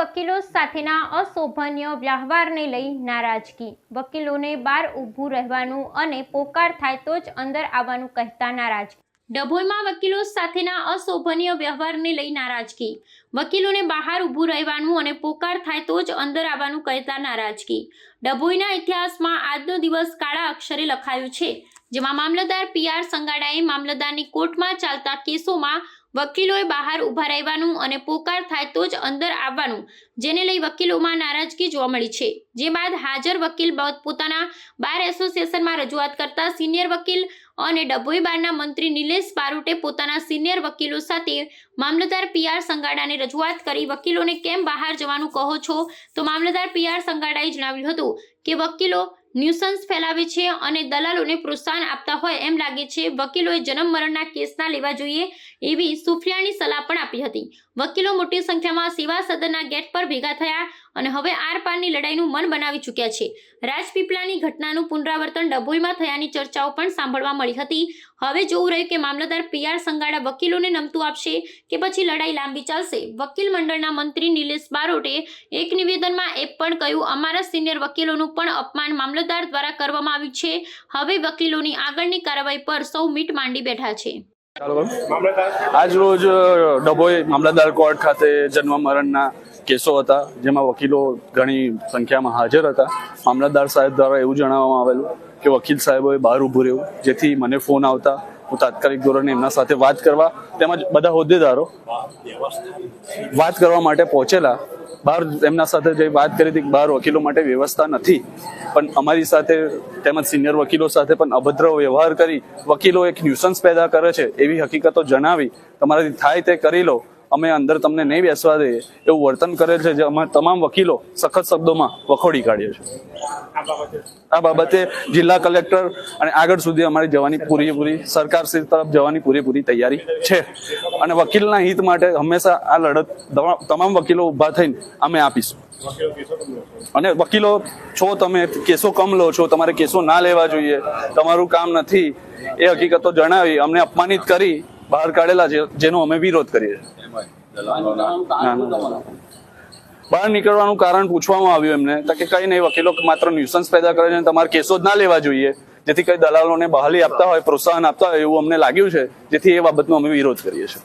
વકીલો સાથેના અશોભનીય વ્યવહારને લઈ નારાજગી। વકીલોને બહાર ઊભું રહેવાનું અને પોકાર થાય તો જ અંદર આવવાનું કહેતા નારાજ। ડભોઈમાં વકીલો સાથેના અશોભનીય વ્યવહારને લઈ નારાજગી। વકીલોને બહાર ઊભું રહેવાનું અને પોકાર થાય તો જ અંદર આવવાનું કહેતા નારાજગી। ડભોઈના ઇતિહાસમાં આજનો દિવસ કાળા અક્ષરે લખાયો છે, જેમાં મામલતદાર પીઆર સંગાડાએ મામલતદારની કોર્ટમાં ચાલતા કેસોમાં વકીલોએ બહાર ઊભા રહેવાનું અને પોકાર થાય તો જ અંદર આવવાનું, જેને લઈ વકીલોમાં નારાજગી જોવા મળી છે। જે બાદ હાજર વકીલ પોતાના બાર એસોસિએશનમાં રજૂઆત કરતા સિનિયર વકીલ અને ડભોઈ બારના મંત્રી નિલેશ બારોટે પોતાના સિનિયર વકીલો સાથે મામલતદાર પીઆર સંગાડાને રજૂઆત કરી વકીલોને કેમ બહાર જવાનું કહો છો, તો મામલતદાર પીઆર સંગાડાએ જણાવ્યું હતું કે વકીલો ન્યુસન્સ ફેલાવે છે અને દલાલોને પ્રોત્સાહન આપતા હોય એમ લાગે છે। વકીલોએ જન્મ મરણના કેસ ના લેવા જોઈએ એવી સુફિયાણી સલાહ પણ આપી હતી। વકીલો મોટી સંખ્યામાં સેવા સદનના ગેટ પર ભેગા થયા અને હવે આરપારની લડાઈનું મન બનાવી ચૂક્યા છે। રાજપીપળાની ઘટનાનું પુનરાવર્તન ડભોઈમાં થયાની ચર્ચાઓ પણ સાંભળવા મળી હતી। હવે જોવું રહ્યું કે મામલતદાર પીઆર સંગાડા વકીલોને નમતું આપશે કે પછી લડાઈ લાંબી ચાલશે। વકીલ મંડળના મંત્રી નિલેશ બારોટે એક નિવેદનમાં એ પણ કહ્યું, અમારા સિનિયર વકીલોનું પણ અપમાન મામલતદાર દ્વારા કરવામાં આવ્યું છે। હવે વકીલોની આગળની કાર્યવાહી પર સૌ મીટ માંડી બેઠા છે। આજ રોજ ડભોઈ મામલતદાર કોર્ટ ખાતે જન્મ મરણના કેસો હતા, જેમાં વકીલો ઘણી સંખ્યામાં હાજર હતા। મામલતદાર સાહેબ દ્વારા એવું જણાવવામાં આવેલું કે વકીલ સાહેબોએ બહાર ઊભું રહેવું, જેથી મને ફોન આવતા હું તાત્કાલિક ધોરણે એમના સાથે વાત કરવા તેમજ બધા હોદ્દેદારો વાત કરવા માટે પહોંચેલા। બહાર એમના સાથે જે વાત કરી હતી, બહાર વકીલો માટે વ્યવસ્થા નથી, પણ અમારી સાથે તેમજ સિનિયર વકીલો સાથે પણ અભદ્ર વ્યવહાર કરી વકીલો એક ન્યુસન્સ પેદા કરે છે એવી હકીકતો જણાવી તમારાથી થાય તે કરી લો, અમે અંદર તમને નહીં બેસવા દઈએ એવું વર્તન કરેલ છે, જે અમે તમામ વકીલો સખત શબ્દોમાં વખોડી કાઢ્યો છે। આ બાબતે જિલ્લા કલેક્ટર અને આગળ સુધી અમારી જવાની પૂરેપૂરી સરકારશ્રી તરફ જવાની પૂરેપૂરી તૈયારી છે અને વકીલના હિત માટે હંમેશા આ લડત તમામ વકીલો ઊભા થઈને અમે આપીશું। અને વકીલો છો તમે, કેસો કમ લો છો, તમારે કેસો ના લેવા જોઈએ, તમારું કામ નથી એ હકીકતો જણાવી અમને અપમાનિત કરી બહાર કાઢેલા છે, જેનો અમે વિરોધ કરીએ છીએ। બહાર નીકળવાનું કારણ પૂછવામાં આવ્યું એમને કે કઈ નહીં, વકીલો માત્ર ન્યુસન્સ પેદા કરે છે, તમારે કેસો જ ના લેવા જોઈએ, જેથી કઈ દલાલોને બહાલી આપતા હોય, પ્રોત્સાહન આપતા હોય એવું અમને લાગ્યું છે, જેથી એ બાબતનો અમે વિરોધ કરીએ છીએ।